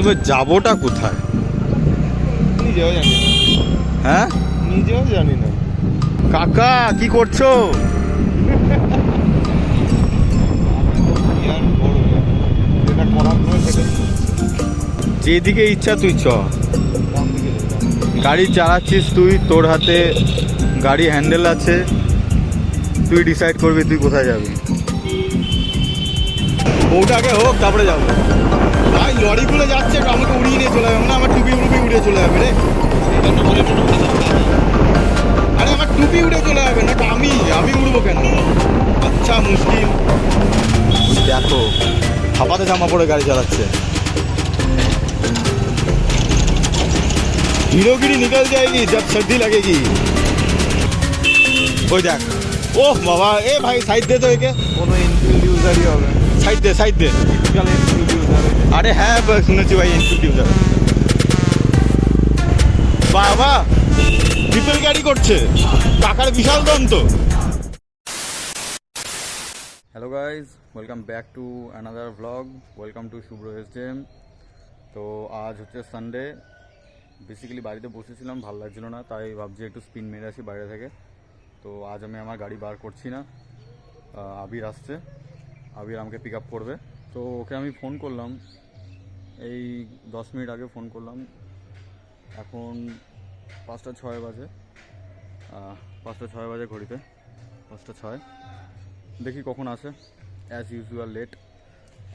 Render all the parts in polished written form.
তবে যাবোটা কোথায় নিজেও জানি না। হ্যাঁ নিজেও জানি না। কাকা কি করছো? কি আর করবো? যেটা করার নয় সেটাই করছি। যেদিকে ইচ্ছা তুই চ। ডান দিকে যাই, ডান দিকে। গাড়ি চালাচ্ছিস তুই, তোর হাতে গাড়ি হ্যান্ডেল আছে, তুই ডিসাইড করবি তুই কোথায় যাবি। ওটাকে হোক তারপরে যাবো। ভাই লরিগুলো যাচ্ছে আমাকে উড়িয়ে নিয়ে চলে যাবে, মানে আমার টুপি উড়িয়ে চলে যাবে রে। আরে আমার টুপি উড়ে চলে যাবে না, আমি উড়বো কেন? আচ্ছা মুশকিল। দেখো হাঁপাতে জামা পরে গাড়ি চালাচ্ছে। हीरोगिरी निकल जाएगी जब सर्दी लगेगी। ওই দেখ, ওহ বাবা, এ ভাই সাইড দে তো একে। কোনো ইনফিল্ড ইউজারই হবে। সাইড দে। Typical Enfield user. আরে হ্যাঁ শুনেছি ভাই ইনফিল্ড ইউজার। বাবা ট্রিপল গাড়ি করছে, টাকার বিশাল দম তো। Hello guys, welcome back to another blog. Welcome to Shubhra এসজেম। তো আজ হচ্ছে সানডে। বেসিক্যালি বাড়িতে বসেছিলাম, ভালো লাগছিল না, তাই ভাবছি একটু স্পিন মেরে আসি বাইরে থেকে। তো আজ আমি আমার গাড়ি বার করছি না, আবির আসছে, আবির আমাকে পিক আপ করবে। তো ওকে আমি ফোন করলাম, এই 10 মিনিট আগে ফোন করলাম। এখন 5:06 বাজে, 5:06 বাজে ঘড়িতে, 5:06। দেখি কখন আসে। As usual late.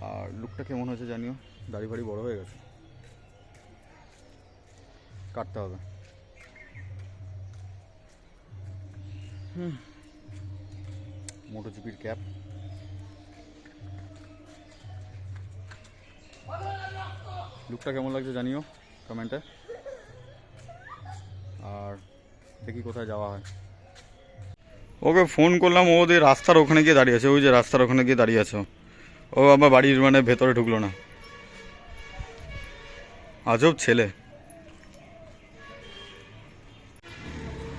আর লুকটা কেমন হয়েছে জানিও, দাড়ি ফাড়ি বড়ো হয়ে গেছে, কাটতে হবে। মোটোজিপির ক্যাপ। লুকটা কেমন লাগছে জানিও কমেন্টে। আর দেখি কোথায় যাওয়া হয়। ওকে ফোন করলাম, ও ওদের রাস্তার ওখানে গিয়ে দাঁড়িয়ে আছে, ওই যে রাস্তার ওখানে গিয়ে দাঁড়িয়ে আছে। ও আবার বাড়ির মানে ভেতরে ঢুকলো না। আজব ছেলে।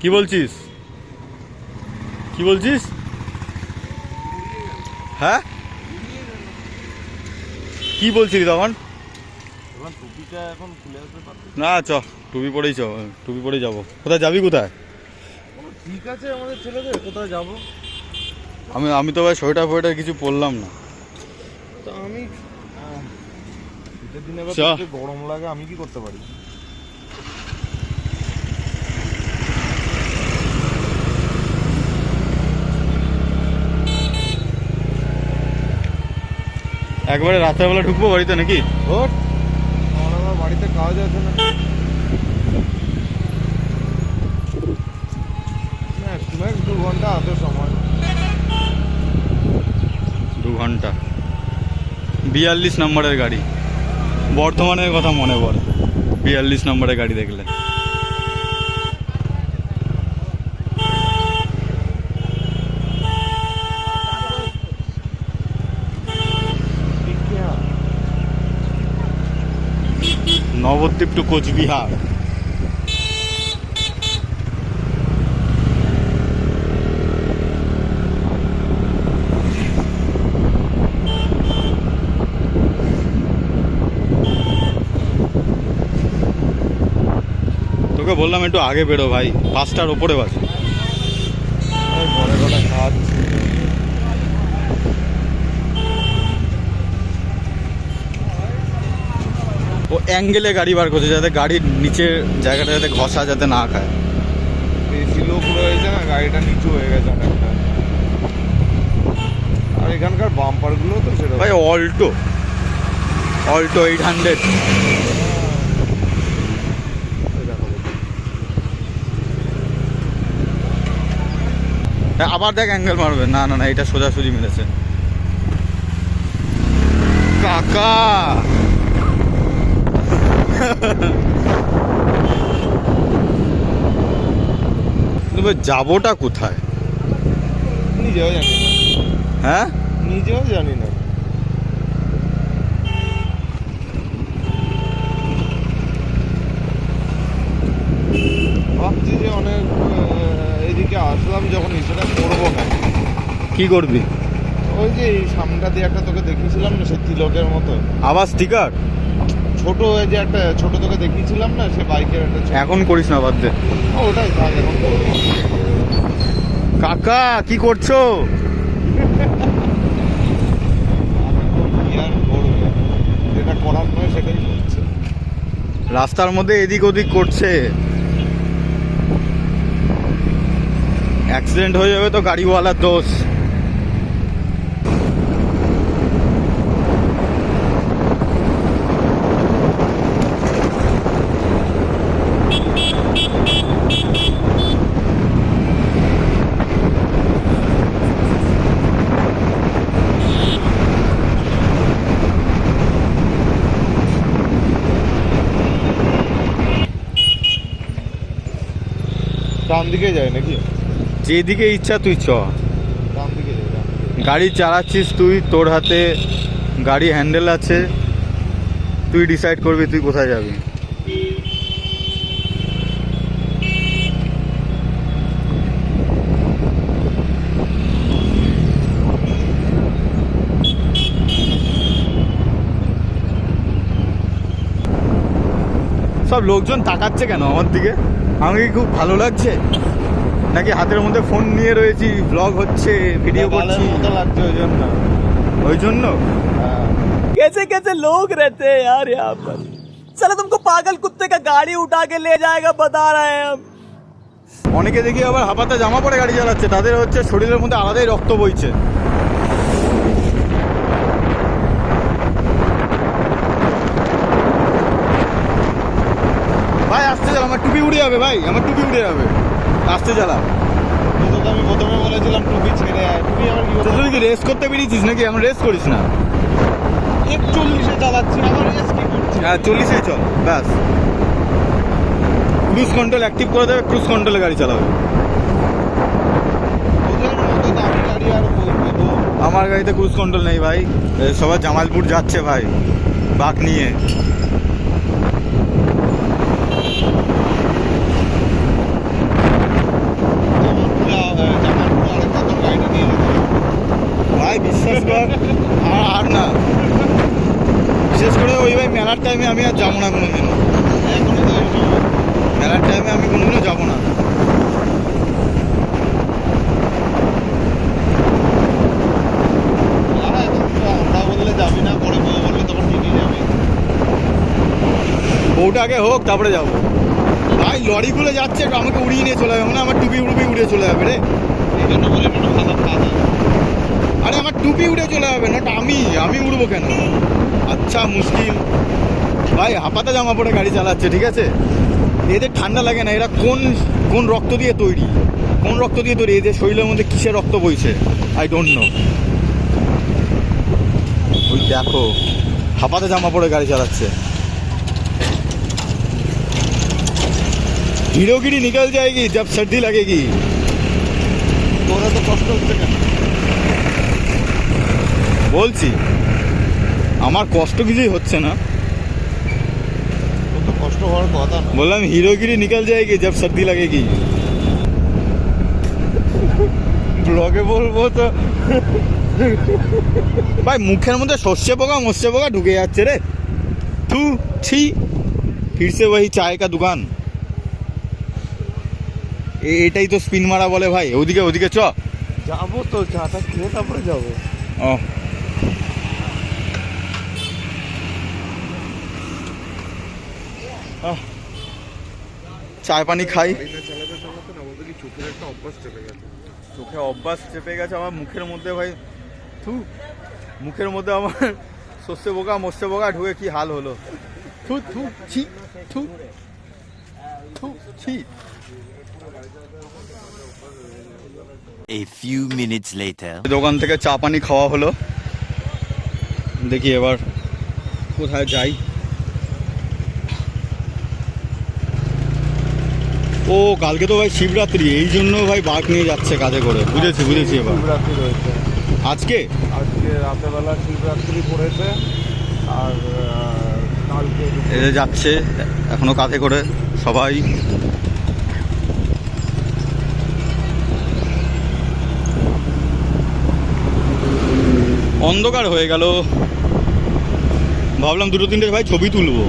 কি বলছিস? হ্যাঁ কি বলছিলি তখন? টুপিটা এখন খুলে আসতে পারবে না চ, টুপি পরেই যাবো। কোথায় যাবি কোথায়? ঠিক আছে আমাদের ছেলেদের কোথায় যাব? আমি তো ভাই সোয়েটার কিছু পরলাম না। তো আমি শীতের দিনে চ। গরম লাগে, আমি কি করতে পারি? একবারে রাত্রেবেলা ঢুকবো বাড়িতে নাকি? ওর আমার বাড়িতে খাওয়া যাচ্ছে না। ম্যাক্স 2 ঘন্টা হাতে সময়। 2 ঘন্টা। 42 নম্বরের গাড়ি। বর্ধমানের কথা মনে পড়ে 42 নম্বরের গাড়ি দেখলে। নবদ্বীপ টু কোচবিহার। তোকে বললাম একটু আগে বেরো ভাই, 5টার ওপরে বাজে। ঘরে ঘরে খাওয়াচ্ছি। ও অ্যাঙ্গেলে গাড়ি বার করছে যাতে গাড়ির নিচের জায়গাটা যাতে ঘষা যাতে না খায়। বেশি লোক রয়েছে না, গাড়িটা নিচু হয়ে গেছে অনেকটা। আর এখানকার বাম্পারগুলো তো সেটা ভাই অল্টো 800। আবার দেখ অ্যাঙ্গেল মারবে। না এটা সোজাসুজি মেরেছে। কাকা যাবোটা কোথায়? নিজেও জানি না। হ্যাঁ নিজেও জানি না। ভাবছি যে অনেক এইদিকে আসলাম যখন, সেটা করবো না। কি করবি? ওই যে এই সামনটা দিয়ে একটা তোকে দেখিয়েছিলাম না, সে তিলকের মতো আবার স্টিকার। ছোট ওই যে একটা ছোট তোকে দেখিয়েছিলাম না, সে বাইকের একটা এখন করিস না, বাদ দে। ওটাই থাক এখন করবো। কাকা কি করছো? কি আর করবে, যেটা করার নয় সেটাই করছে। রাস্তার মধ্যে এদিক ওদিক করছে, অ্যাক্সিডেন্ট হয়ে যাবে তো গাড়িওয়ালার দোষ। ডান দিকে যায় নাকি? যেদিকে ইচ্ছা তুই চ। ডান দিকে যায়, ডান দিকে। গাড়ি চালাচ্ছিস তুই, তোর হাতে গাড়ি হ্যান্ডেল আছে, তুই ডিসাইড করবি তুই কোথায় যাবি। সব লোকজন তাকাচ্ছে কেন আমার দিকে? আমাকে কি খুব ভালো লাগছে নাকি হাতের মধ্যে ফোন নিয়ে রয়েছি, ব্লগ হচ্ছে, ভিডিও বালের করছি মতো লাগছে ওই জন্য। ওই জন্য? হ্যাঁ। कैसे कैसे लोग रहते हैं यार यहाँ पर। साला तुमको पागल कुत्ते का गाड़ी उठा के ले जाएगा बता रहे हैं हम। অনেকে দেখি আবার হাফাতা জামা পরে গাড়ি চালাচ্ছে, তাদের হচ্ছে শরীরের মধ্যে আলাদাই রক্ত বইছে। ভাই আসতে চালা, আমার টুপি উড়ে যাবে ভাই, আমার টুপি উড়ে যাবে, আসতে চালা। তোকে আমি প্রথমে বলেছিলাম টুপি ছেড়ে আয়, টুপি আমার কি তো তুই কি রেস করতে বেরিয়েছিস নাকি? এখন রেস করিস না। 41-এ চালাচ্ছি, আবার রেস কি করছি? হ্যাঁ 40-এ চল ব্যাস। ক্রুজ কন্ট্রোল অ্যাক্টিভ করে দেবে, ক্রুজ কন্ট্রোলে গাড়ি চালাবে। ওদের মতো দামি গাড়ি আর বলবো তো। আমার গাড়িতে ক্রুজ কন্ট্রোল নেই ভাই। সবাই জামালপুর যাচ্ছে ভাই বাক নিয়ে। জামালপুরে আরেকটা তোর গাড়িটা নিয়ে যেতে হবে। ভাই বিশ্বাস কর, আর না, বিশেষ করে ওই ভাই মেলার টাইমে আমি আর যাবো না কোনোদিনও। এখনই তো এসো। মেলার টাইমে আমি কোনোদিনও যাবো না। আর এখন তো আমরা বললে যাবি না, পরে বউ বললে তখন ঠিকই যাবি। বউটা আগে হোক তারপরে যাবো। ভাই লরিগুলো যাচ্ছে, আমাকে উড়িয়ে নিয়ে চলে যাবে, মানে আমার টুপি উড়ুপি উড়ে চলে যাবে রে। এই জন্য বলে একটু ভালো খাওয়া। আরে আমার টুপি উড়ে চলে যাবে, না আমি উড়বো কেন? আচ্ছা মুশকিল। ভাই হাফাতা জামা পরে গাড়ি চালাচ্ছে, ঠিক আছে? এদের ঠান্ডা লাগে না, এরা কোন কোন রক্ত দিয়ে তৈরি, কোন রক্ত দিয়ে তৈরি, এদের শরীরের মধ্যে কিসের রক্ত বইছে আই ডোন্ট নো। ওই দেখো হাফাতা জামা পরে গাড়ি চালাচ্ছে। हीरोगिरी निकल जाएगी जब सर्दी लगेगी। তোরা তো কষ্ট হচ্ছে কেন? বলছি আমার কষ্ট কিছুই হচ্ছে না, তোর তো কষ্ট হওয়ার কথা না। বললাম हीरोगिरी निकल जाएगी जब सर्दी लगेगी। ব্লগে বলবো তো। ভাই মুখের মধ্যে সর্ষে পোকা ঢুকে যাচ্ছে রে। তু ছি, फिर से वही चाय का दुकान। এটাই তো স্পিন মারা বলে ভাই। ওদিকে চ। যাবো তো, চাটা খেয়ে তারপরে যাবো। ও চায় পানি খাই। গাড়িটা চালাতে চালাতে না বলতে কি চোখের একটা অভ্যাস চলে গেছে। চোখে অভ্যাস চেপে গেছে আমার, মুখের মধ্যে ভাই মুখের মধ্যে আমার সর্ষে পোকা ঢুকে কি হাল হলো। থু থু ছি থু থু ছি। A few minutes later. দোকান থেকে চা পানি খাওয়া হলো, দেখি এবার কোথায় যাই। ও কালকে তো ভাই শিবরাত্রি, এই জন্য ভাই বাইক নিয়ে যাচ্ছে কাঁধে করে। বুঝেছি এবার। শিবরাত্রি রয়েছে আজকে আজকে রাতেবেলা, শিবরাত্রি পড়েছে। আর কালকে এদের যাচ্ছে এখনো কাঁধে করে সবাই। অন্ধকার হয়ে গেল, ভাবলাম দুটো তিনটে ভাই ছবি তুলবো,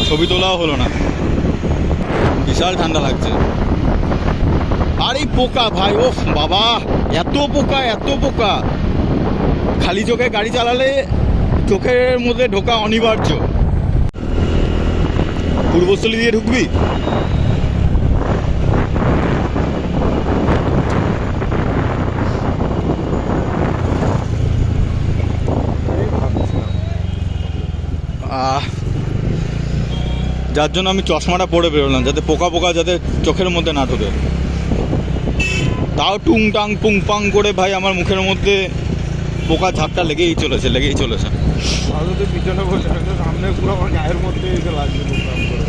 ছবি তোলাও হলো না। বিশাল ঠান্ডা লাগছে। আর এই পোকা ভাই, ও বাবা, এত পোকা এত পোকা। খালি চোখে গাড়ি চালালে চোখের মধ্যে ঢোকা অনিবার্য। পূর্বস্থলী দিয়ে ঢুকবি? যার জন্য আমি চশমাটা পরে বেরোলাম, যাতে পোকা পোকা যাতে চোখের মধ্যে না ঢোকে। তাও টুং টাং পুং পাং করে ভাই আমার মুখের মধ্যে পোকা ঝাপটা লেগেই চলেছে, লেগেই চলেছে। আমি তো পিছনে বসে আমি তো সামনে পুরো আমার গায়ের মধ্যে এসে লাগছে টুকটাক করে।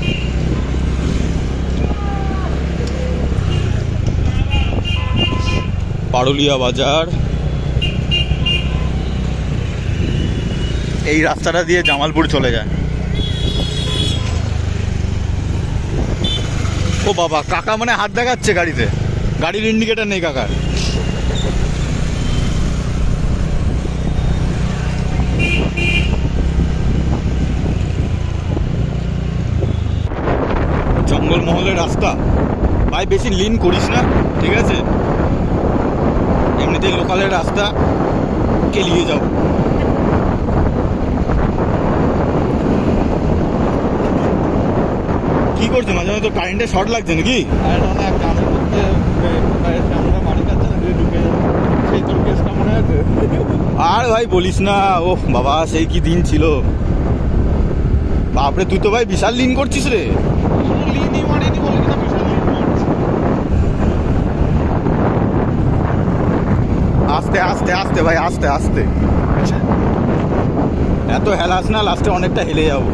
পারুলিয়া বাজার, এই রাস্তাটা দিয়ে জামালপুর চলে যায়। ও বাবা, কাকা মানে হাত দেখাচ্ছে গাড়িতে, গাড়ির ইন্ডিকেটার নেই কাকার। জঙ্গলমহলের রাস্তা ভাই, বেশি লিন করিস না, ঠিক আছে? এমনিতেই লোকালের রাস্তা, কেলিয়ে যাও। কি করছে? মাঝে মাঝে তো কারেন্টের শর্ট লাগছে নাকি? আর না না, কানের মধ্যে ক্যামেরা মারি কাছে না, ঢুকে যাবে। সেই তোর কেসটা মনে আছে? আর ভাই বলিস না, ও বাবা সেই কি দিন ছিল। বাপরে, তুই তো ভাই বিশাল লিন করছিস রে। লিনি মারিনি বলে কিনা বিশাল লিন মারছি। আস্তে আস্তে আস্তে ভাই, আস্তে আস্তে। এত হেলাস না, লাস্টে অনেকটা হেলে যাবো।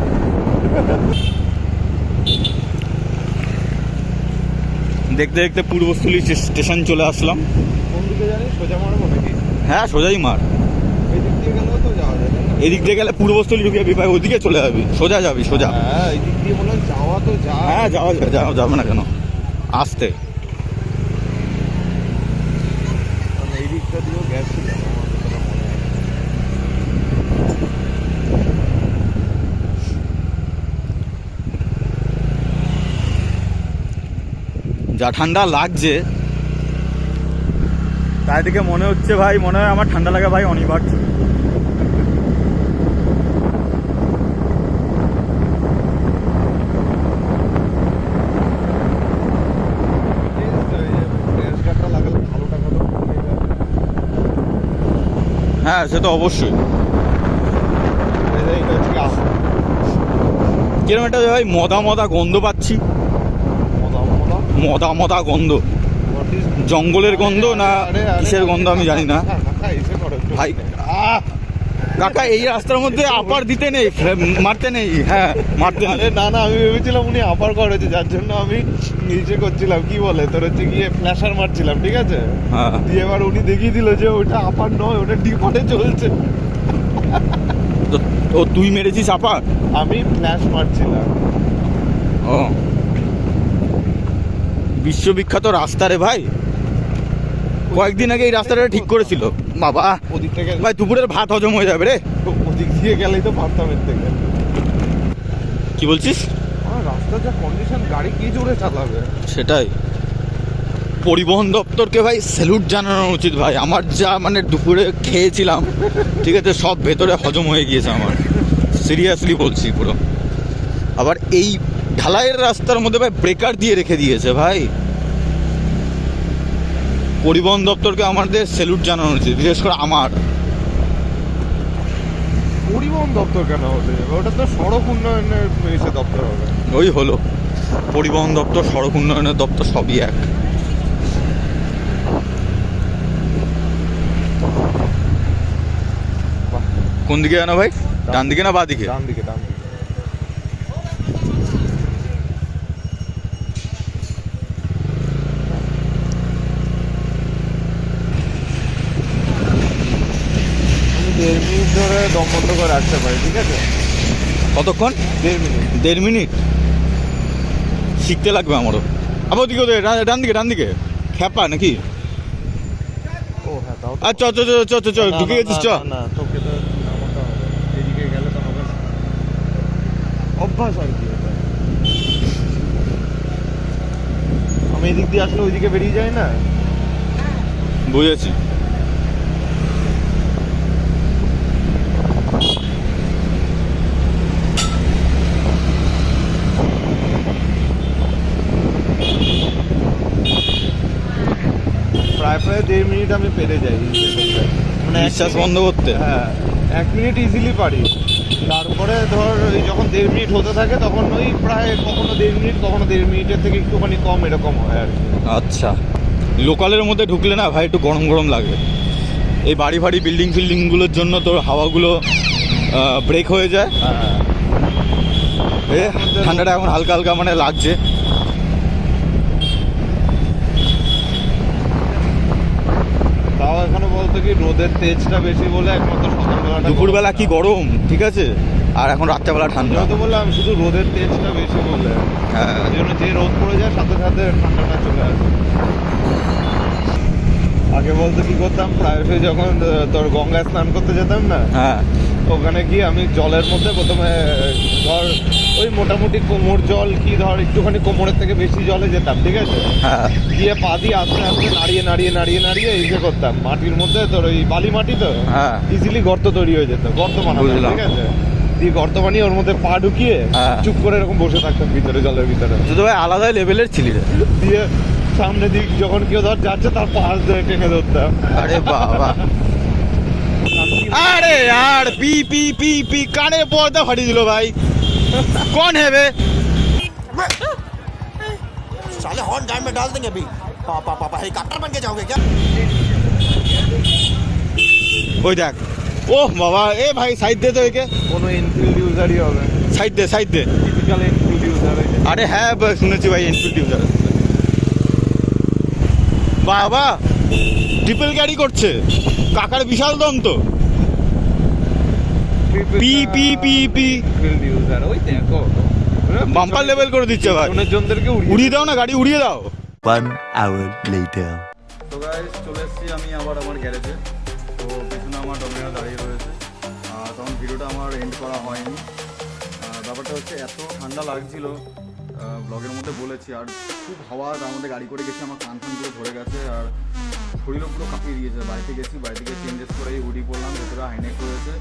দেখতে দেখতে পূর্বস্থলী স্টেশন চলে আসলাম। কোন দিকে জানিস? সোজা মারবো নাকি? হ্যাঁ, সোজাই মার। এই দিক দিয়ে গেলেও তো যাওয়া যায়, তাই না? এদিক দিয়ে গেলে পূর্বস্থলী ঢুকে যাবি ভাই, ওদিকে চলে যাবি, সোজা যাবি সোজা। হ্যাঁ, এই দিক দিয়ে বললাম যাওয়া তো যায়। হ্যাঁ, যাওয়া যাবে না কেন? আস্তে। মানে এই দিকটা দিয়েও গেছিলাম, আমার যতটা মনে আছে। যা ঠান্ডা লাগছে, তাই থেকে মনে হচ্ছে ভাই, মনে হয় আমার ঠান্ডা লাগা ভাই অনিবার্য। হ্যাঁ, সে তো অবশ্যই। কিরকম একটা ভাই মদা মদা গন্ধ পাচ্ছি, মদা মদা গন্ধ। জঙ্গলের গন্ধ না কিসের গন্ধ আমি জানি না ভাই। কাকা, এই রাস্তার মধ্যে আপার দিতে নেই, মারতে নেই। হ্যাঁ, মারতে নেই। না না, আমি ভেবেছিলাম উনি আপার করেছে, যার জন্য আমি নিচে করছিলাম, কি বলে তোর হচ্ছে গিয়ে ফ্ল্যাশার মারছিলাম, ঠিক আছে? হ্যাঁ, দিয়ে এবার উনি দেখিয়ে দিল যে ওটা আপার নয়, ওটা ডিপটে চলছে। ও তুই মেরেছিস আপার? আমি ফ্ল্যাশ মারছিলাম। ও, বিশ্ববিখ্যাত রাস্তা রে ভাই। কয়েকদিন আগে এই রাস্তাটা ঠিক করেছিল বাবা। ওদিক থেকে ভাই দুপুরের ভাত হজম হয়ে যাবে রে। ওদিক দিয়ে গেলেই তো পারতাম এর থেকে। কি বলছিস? রাস্তার যা কন্ডিশন, গাড়ি কি জোরে চালাবে? সেটাই। পরিবহন দপ্তরকে ভাই স্যালুট জানানো উচিত ভাই। আমার যা মানে দুপুরে খেয়েছিলাম, ঠিক আছে, সব ভেতরে হজম হয়ে গিয়েছে আমার, সিরিয়াসলি বলছি পুরো। আবার এই ঢালাইয়ের রাস্তার মধ্যে ভাই ব্রেকার দিয়ে রেখে দিয়েছে ভাই। পরিবহন দপ্তরকে আমাদের স্যালুট জানানো উচিত, বিশেষ করে আমার। পরিবহন দপ্তর কেন হতে যাবে? ওটা তো সড়ক উন্নয়নের দপ্তর হবে। ওই হলো পরিবহন দপ্তর, সড়ক উন্নয়নের দপ্তর, সবই এক। কোন দিকে জানো ভাই? ডান দিকে না বাঁ দিকে? ডান দিকে, ডান দিকে। আমি 1.5 মিনিট ধরে দম বন্ধ করে রাখতে পারি, ঠিক আছে? কতক্ষণ? 1.5 মিনিট। 1.5 মিনিট শিখতে লাগবে আমারও। আবার ওদিকে ডান দিকে, ডান দিকে খ্যাপা নাকি? ও হ্যাঁ, তাও তো। আচ্ছা চ ঢুকে গেছিস। চ না, তোকে তো নামাতে হবে। এদিকে গেলে তো হবে না। অভ্যাস আর কি এটা। আমি এদিক দিয়ে আসলে ওইদিকে বেরিয়ে যায় না। বুঝেছি। প্রায় 1.5 মিনিট আমি পেরে যাই মানে নিঃশ্বাস বন্ধ করতে। হ্যাঁ 1 মিনিট ইজিলি পারি। তারপরে ধর ওই যখন 1.5 মিনিট হতে থাকে তখন ওই প্রায় কখনো 1.5 মিনিট কখনো 1.5 মিনিটের থেকে একটুখানি কম এরকম হয় আর কি। আচ্ছা, লোকালের মধ্যে ঢুকলে না ভাই একটু গরম গরম লাগে। এই বাড়ি ফাড়ি বিল্ডিং ফিল্ডিংগুলোর জন্য তোর হাওয়াগুলো ব্রেক হয়ে যায়। এ ঠান্ডাটা এখন হালকা হালকা মানে লাগছে। তাও এখানে বলতে কি রোদের তেজটা বেশি বলে একমাত্র সকালবেলাটা দুপুরবেলা কি গরম, ঠিক আছে, আর এখন রাত্রেবেলা ঠান্ডা। তো বললাম শুধু রোদের তেজটা বেশি বলে, হ্যাঁ, ওই জন্য যে রোদ পড়ে যায় সাথে সাথে ঠান্ডাটা চলে আসে। আগে বলতে কি করতাম, প্রায়শই যখন তোর গঙ্গায় স্নান করতে যেতাম না, হ্যাঁ, ওখানে গিয়ে আমি জলের মধ্যে প্রথমে ধর ওই মোটামুটি কোমর জল কি ধর একটুখানি কোমরের থেকে বেশি জলে যেতাম, ঠিক আছে, হ্যাঁ, গিয়ে পা দিয়ে আস্তে আস্তে নাড়িয়ে নাড়িয়ে নাড়িয়ে নাড়িয়ে ইয়ে করতাম মাটির মধ্যে, তোর ওই বালি মাটি তো হ্যাঁ, ইজিলি গর্ত তৈরি হয়ে যেত, গর্ত বানাতাম, বুঝলাম। ঠিক আছে, দিয়ে গর্ত বানিয়ে ওর মধ্যে পা ঢুকিয়ে হ্যাঁ। চুপ করে এরকম বসে থাকতাম ভিতরে জলের ভিতরে, তুই তো ভাই আলাদা লেভেলের ছিলি রে। দিয়ে সামনে দিক যখন কেউ ধর যাচ্ছে তার পাশ ধরে টেনে ধরতাম। আরে বাবা, আরে यार पी पी पी पी काने পর্দা ফাটিয়ে দিল ভাই। कौन है बे? साले हॉर्न गार्ड में डाल देंगे अभी। पापा पापा हेलीकॉप्टर बन के जाओगे क्या? ওই দেখ, ও বাবা, এ ভাই সাইড দে তো একে, কোনো এনফিল্ড ইউজারই হবে, সাইড দে, সাইড দে। Typical Enfield user. আরে হ্যাঁ, শুনেছি ভাই এনফিল্ড ইউজার। বাবা ট্রিপল গাড়ি করছে, কাকার বিশাল দম তো। P P P P Enfield user, ওই দেখো বাম্পার লেভেল করে দিচ্ছে ভাই। অনেক জনদেরকে উড়িয়ে দাও না, গাড়ি উড়িয়ে দাও। 1 hour later. তো গাইস চলে এসেছি আমি আবার আমার গ্যারেজে। তো পেছনে আমার ডমিনো দাঁড়িয়ে রয়েছে। তখন ভিডিওটা আমার এন্ড করা হয়নি। ব্যাপারটা হচ্ছে এত ঠান্ডা লাগছিল, ব্লগের মধ্যে বলেছি, আর খুব হাওয়া, তার মধ্যে গাড়ি করে গেছি, আমার কান ফান পুরো ধরে গেছে আর শরীরও পুরো কাঁপিয়ে দিয়েছে। বাড়িতে গেছি, বাড়িতে গিয়ে চেঞ্জেস করে হুডি পরলাম, ভেতরে হাইনেক রয়েছে,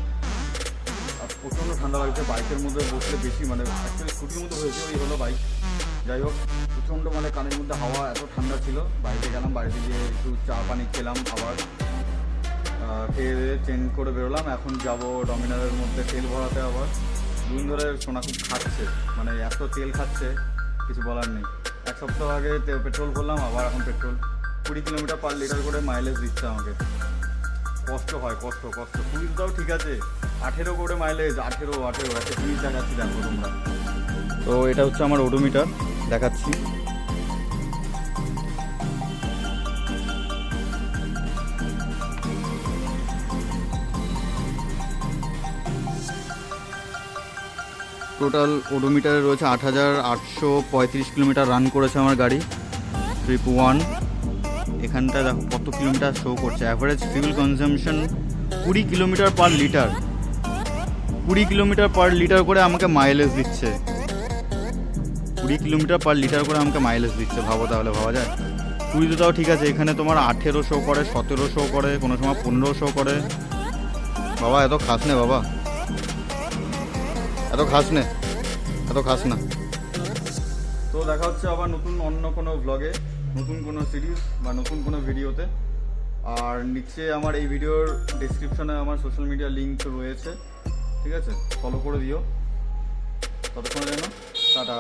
আর প্রচণ্ড ঠান্ডা লাগছে। বাইকের মধ্যে বসলে বেশি মানে অ্যাকচুয়ালি স্কুটির মধ্যে হয়েছে, ওই হলো বাইক। যাই হোক, প্রচণ্ড মানে কানের মধ্যে হাওয়া, এত ঠান্ডা ছিল। বাড়িতে গেলাম, বাড়িতে গিয়ে একটু চা পানি খেলাম, আবার খেয়ে চেঞ্জ করে বেরোলাম। এখন যাব ডমিনারের মধ্যে তেল ভরাতে। আবার দুদিন ধরে সোনা খুব খাচ্ছে, মানে এত তেল খাচ্ছে কিছু বলার নেই। 1 সপ্তাহ আগে পেট্রোল ভরলাম, আবার এখন পেট্রোল 20 কিলোমিটার পার লিটার করে মাইলেজ দিচ্ছে আমাকে। কষ্ট হয়, কষ্ট কষ্ট। 20টাও ঠিক আছে, 18 করে মাইলেজ, 18 একটা জিনিস দেখাচ্ছি, দেখো তোমরা। তো এটা হচ্ছে আমার ওডোমিটার, দেখাচ্ছি। টোটাল ওডোমিটারে রয়েছে 8835 কিলোমিটার রান করেছে আমার গাড়ি। ট্রিপ 1 এখানটা দেখো কত কিলোমিটার শো করছে। Average fuel consumption 20 kilometre per litre, 20 kilometre per litre করে আমাকে মাইলেজ দিচ্ছে। 20 কিলোমিটার পার লিটার করে আমাকে মাইলেজ দিচ্ছে, ভাবো তাহলে, ভাবা যায়। 20 তাও ঠিক আছে, এখানে তোমার 18 শো করে, 17 শো করে, কোনো সময় 15 শো করে। বাবা এত খাস নে, বাবা এত খাস নে, এত খাস না। তো দেখা হচ্ছে আবার নতুন অন্য কোনো ব্লগে, নতুন কোনো সিরিজ বা নতুন কোনো ভিডিওতে। আর নিচে আমার এই ভিডিওর ডেসক্রিপশনে আমার সোশ্যাল মিডিয়া লিঙ্ক রয়েছে, ঠিক আছে, ফলো করে দিও। ততক্ষণের জন্য টাটা।